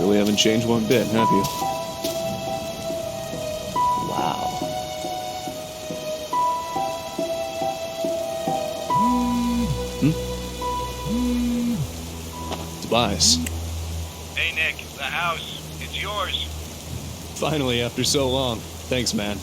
really haven't changed one bit, have you? Wow. Tobias. Hey Nick, the house. It's yours. Finally, after so long. Thanks, man.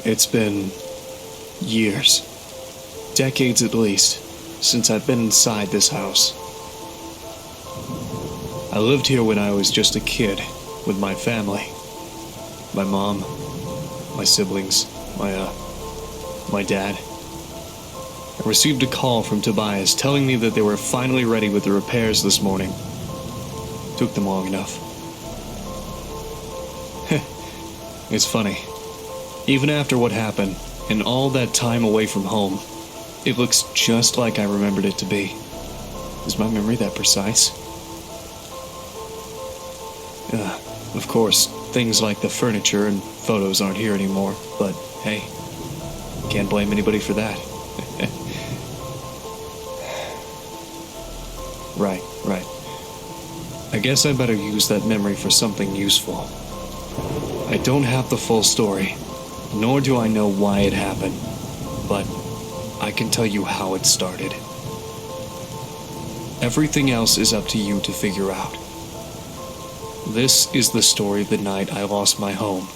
It's been years, decades at least, since I've been inside this house. I lived here when I was just a kid with my family. My mom, my siblings, my dad. I received a call from Tobias telling me that they were finally ready with the repairs this morning. Took them long enough. It's funny. Even after what happened, and all that time away from home, it looks just like I remembered it to be. Is my memory that precise? Of course, things like the furniture and photos aren't here anymore, but hey, can't blame anybody for that. Right. I guess I better use that memory for something useful. I don't have the full story, nor do I know why it happened, but I can tell you how it started. Everything else is up to you to figure out. This is the story of the night I lost my home,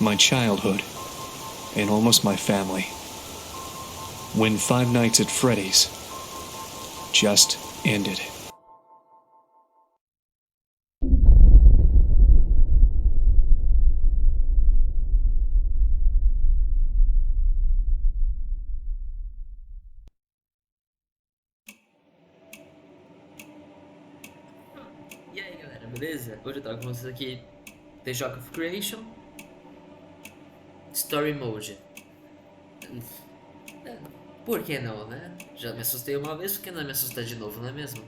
my childhood, and almost my family. When Five Nights at Freddy's just ended. E aí galera, beleza? Hoje eu trago com vocês aqui The Joke of Creation Story Mode. Por que não, né? Já me assustei uma vez, por que não me assustar de novo, não é mesmo?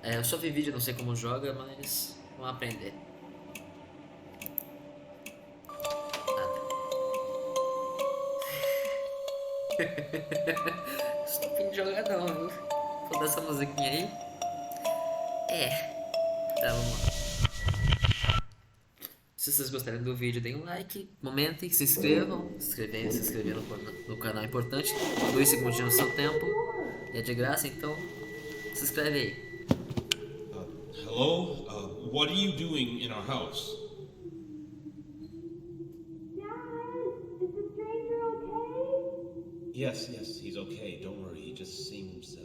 Eu só vi vídeo, não sei como joga, mas vamos aprender. Estou fim de jogar não, viu? Vou dar essa musiquinha aí. Tá, vamos lá. Se vocês gostarem do vídeo, deem um like, comentem, se inscrevam. Se inscrever no canal é importante. 2 segundinhos do seu tempo. É de graça, então se inscreve aí. Hello? What are you doing in our house? Dad, is the stranger okay? Yes, he's okay. Don't worry. He just seems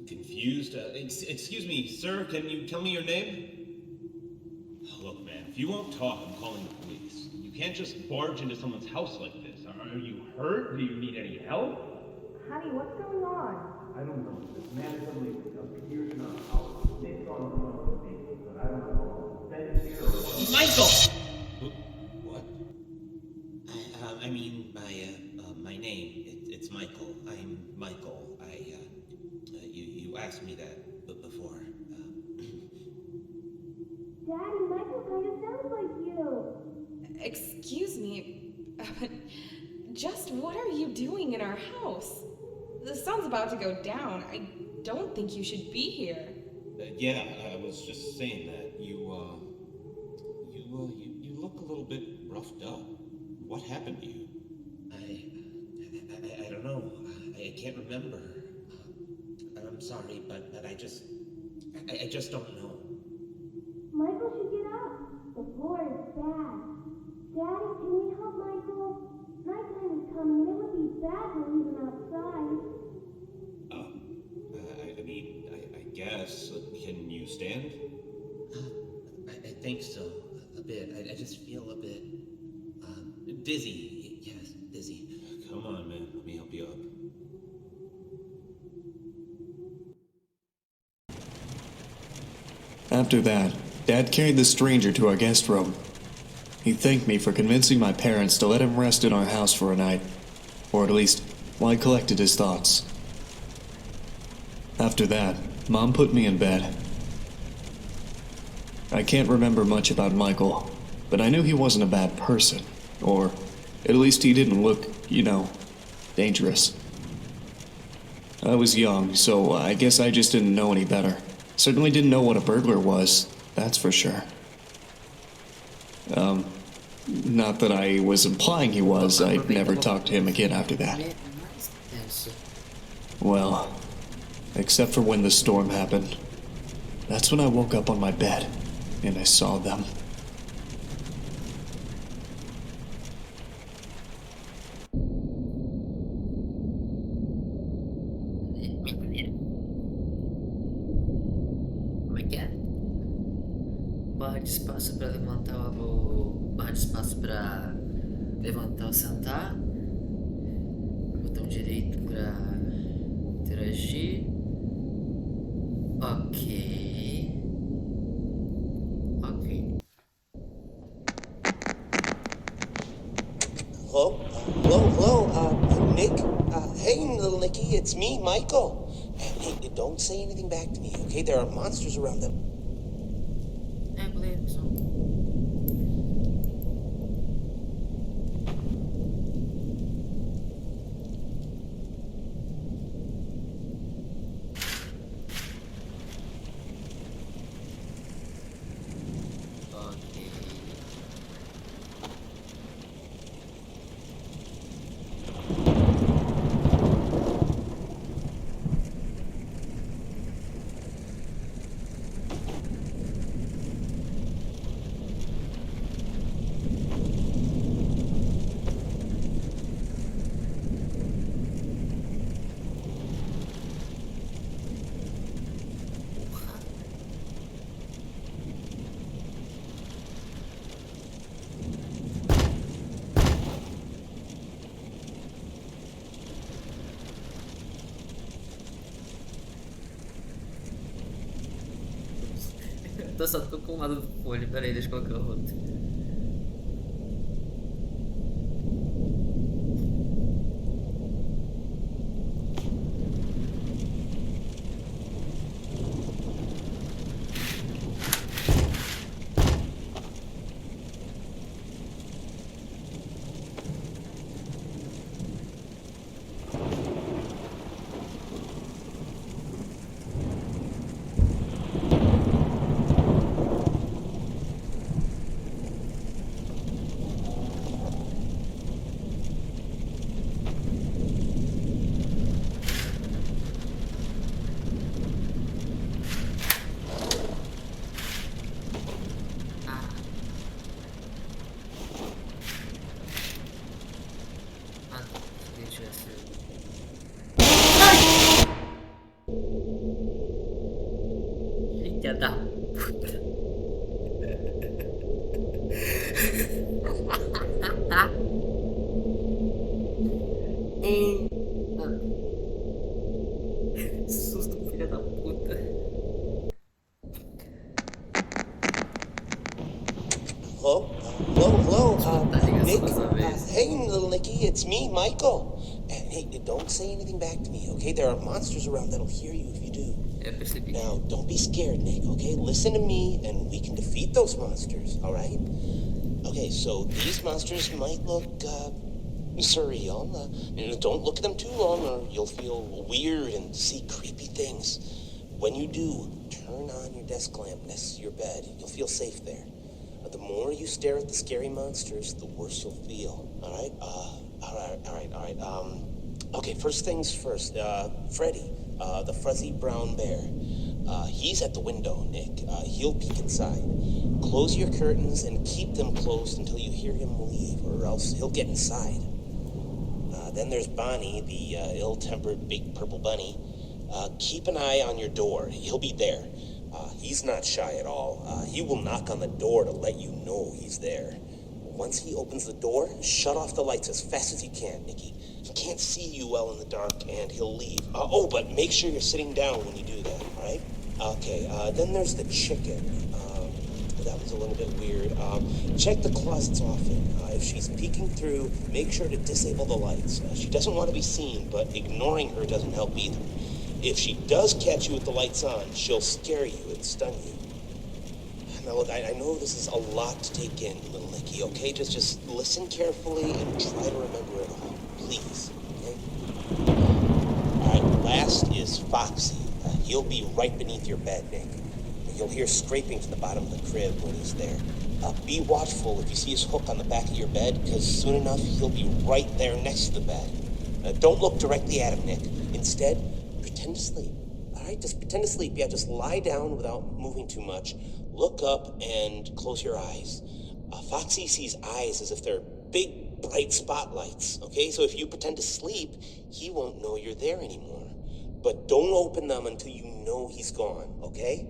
confused. Excuse me, sir. Can you tell me your name? Look, man, if you won't talk, I'm calling the police. You can't just barge into someone's house like this. Are you hurt? Do you need any help? Honey, what's going on? I don't know. This man suddenly appears in our house. They thought it was one of the things, but I don't know. Ben here or Michael! What? I mean, my name, it's Michael. I'm Michael. You asked me that before. Daddy, Michael kind of sounds like you. Excuse me, but just what are you doing in our house? The sun's about to go down. I don't think you should be here. Yeah, I was just saying that. You look a little bit roughed up. What happened to you? I don't know. I can't remember. I'm sorry, but I just don't know. Michael should get up. The floor is bad. Daddy, can we help Michael? Nighttime is coming and it would be bad to leave him outside. I guess. Can you stand? I think so. A bit. I just feel a bit dizzy. Yes, dizzy. Come on, man. Let me help you up. After that, Dad carried the stranger to our guest room. He thanked me for convincing my parents to let him rest in our house for a night, or at least while I collected his thoughts. After that, Mom put me in bed. I can't remember much about Michael, but I knew he wasn't a bad person, or at least he didn't look, dangerous. I was young, so I guess I just didn't know any better. Certainly didn't know what a burglar was, that's for sure. Not that I was implying he was. I'd never talked to him again after that. Mais tenso. Well, except for when the storm happened. That's when I woke up on my bed, and I saw them. Como é que é? Barra de espaço para levantar o. Barra de espaço para levantar ou sentar. Botão direito para interagir. Ok. Ok. Hello? Hello? Nick? Hey, little Nicky, it's me, Michael. Hey, don't say anything back to me, okay? There are monsters around them. É, beleza. Ok. Só tô com um lado do folho, peraí, deixa eu colocar o outro. Deixa eu ver. Filha da puta. Eita. Susto, filha da puta. Hello? Tá ligado Nick? dessa vez. Hey, little Nicky, it's me, Michael. And hey, don't say anything back to me, okay? There are monsters around that'll hear you if you do. Eu percebi. Now, don't be scared, Nick, okay? Listen to me, and we can defeat those monsters, all right? Okay, so these monsters might look, surreal. Don't look at them too long, or you'll feel weird and see creepy things. When you do, turn on your desk lamp next to your bed. You'll feel safe there. The more you stare at the scary monsters, the worse you'll feel, all right? All right. Okay, first things first. Freddy, the fuzzy brown bear. He's at the window, Nick. He'll peek inside. Close your curtains and keep them closed until you hear him leave, or else he'll get inside. Then there's Bonnie, the ill-tempered big purple bunny. Keep an eye on your door. He'll be there. He's not shy at all. He will knock on the door to let you know he's there. Once he opens the door, shut off the lights as fast as you can, Nicky. He can't see you well in the dark, and he'll leave. But make sure you're sitting down when you do that, all right? Okay, then there's the chicken. That was a little bit weird. Check the closets often. If she's peeking through, make sure to disable the lights. She doesn't want to be seen, but ignoring her doesn't help either. If she does catch you with the lights on, she'll scare you and stun you. Now look, I know this is a lot to take in, little Nicky, okay? Just listen carefully and try to remember it all, please, okay? All right, last is Foxy. He'll be right beneath your bed, Nick. You'll hear scraping from the bottom of the crib when he's there. Be watchful if you see his hook on the back of your bed, because soon enough he'll be right there next to the bed. Don't look directly at him, Nick. Instead, pretend to sleep. All right, just pretend to sleep. Yeah, just lie down without moving too much. Look up and close your eyes. Foxy sees eyes as if they're big, bright spotlights, okay? So if you pretend to sleep, he won't know you're there anymore. But don't open them until you know he's gone, okay?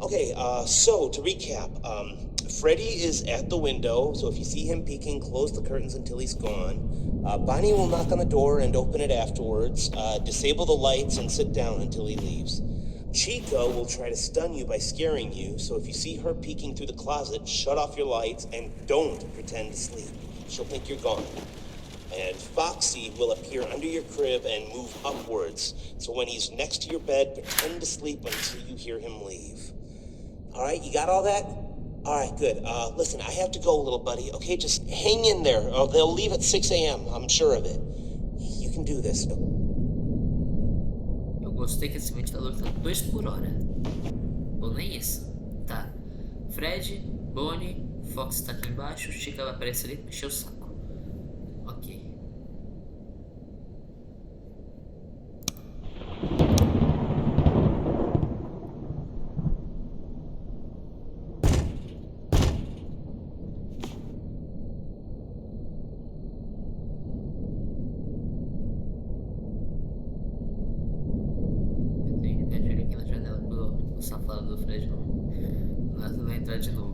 Okay, so to recap, Freddy is at the window, so if you see him peeking, close the curtains until he's gone. Bonnie will knock on the door and open it afterwards. Disable the lights and sit down until he leaves. Chica will try to stun you by scaring you, so if you see her peeking through the closet, shut off your lights and don't pretend to sleep. She'll think you're gone. And Foxy will appear under your crib and move upwards, so when he's next to your bed, pretend to sleep until you hear him leave. All right, you got all that? All right, good. Listen, I have to go, little buddy, okay? Just hang in there. They'll leave at 6 a.m., I'm sure of it. You can do this. Eu gostei que esse ventilador tá 2 por hora. Ou nem isso. Tá. Fred, Bonnie, Fox tá aqui embaixo, Chica vai aparecer ali pra encher o saco. Ok. Safado do Fred não vai entrar de novo.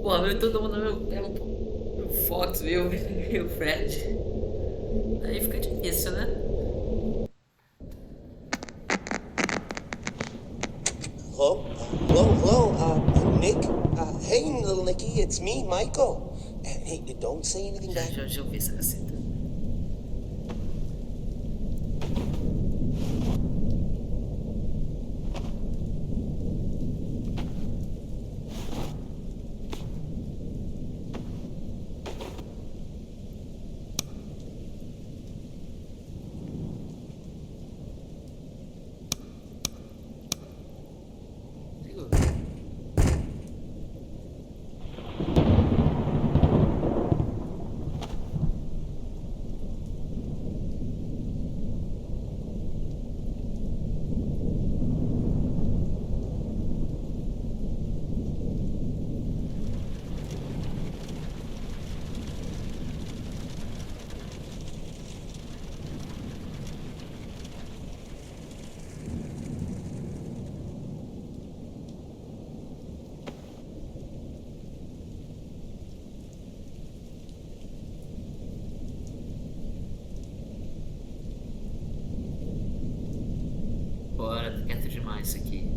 Pô, meu, todo mundo meu Fox, meu Fred. Aí fica difícil, né? Hello? Hello? Nick? Hey, little Nicky, it's me, Michael. Hey, don't say anything back. Já ouvi essa caceta. demais isso aqui.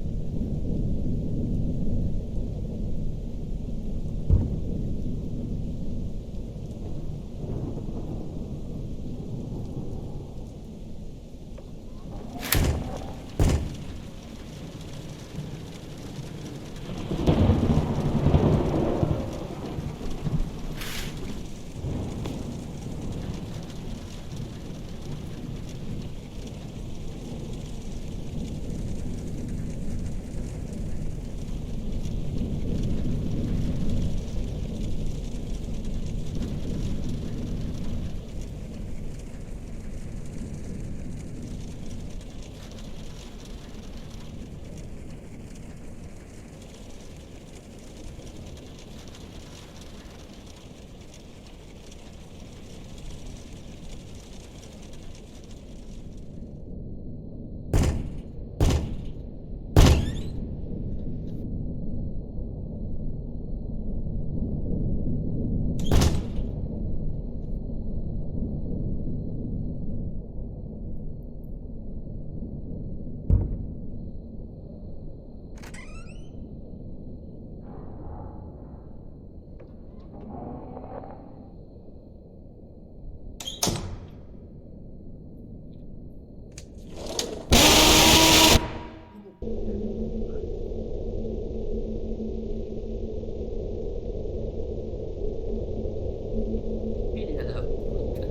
Filha da puta.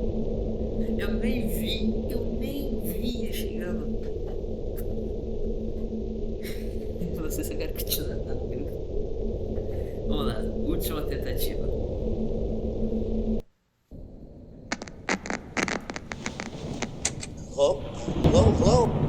Eu nem vi chegando. Você só quer continuar. Vamos lá, última tentativa. Hello? Hello? Hello?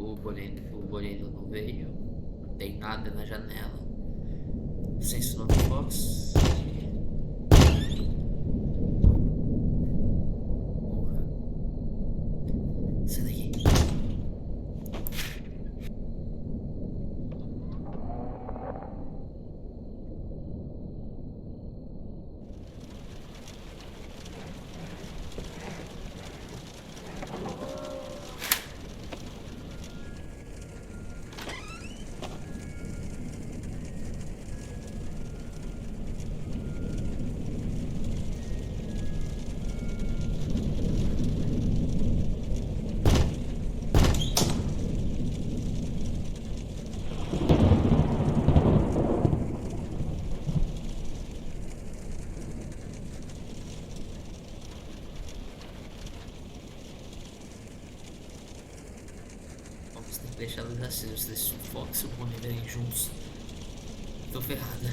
O boleiro não veio. Não tem nada na janela. Senso no box. Porra. Sai daqui. se os Fox e o Pony vierem juntos. Tô ferrada.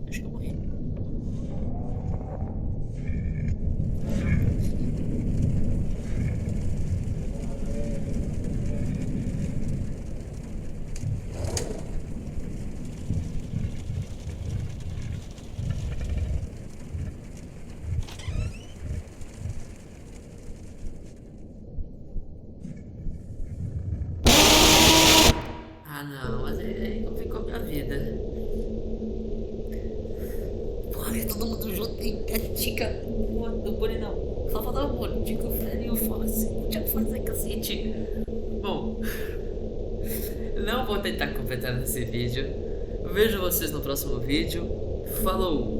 Acho que eu morri. Ah não, mas aí complicou a minha vida. Porra, todo mundo junto tem a Tica. Não pone não. Só faltava o Mônico, o Fred e o Fox. Não tinha que fazer cacete. Bom, não vou tentar completar esse vídeo. Vejo vocês no próximo vídeo. Falou!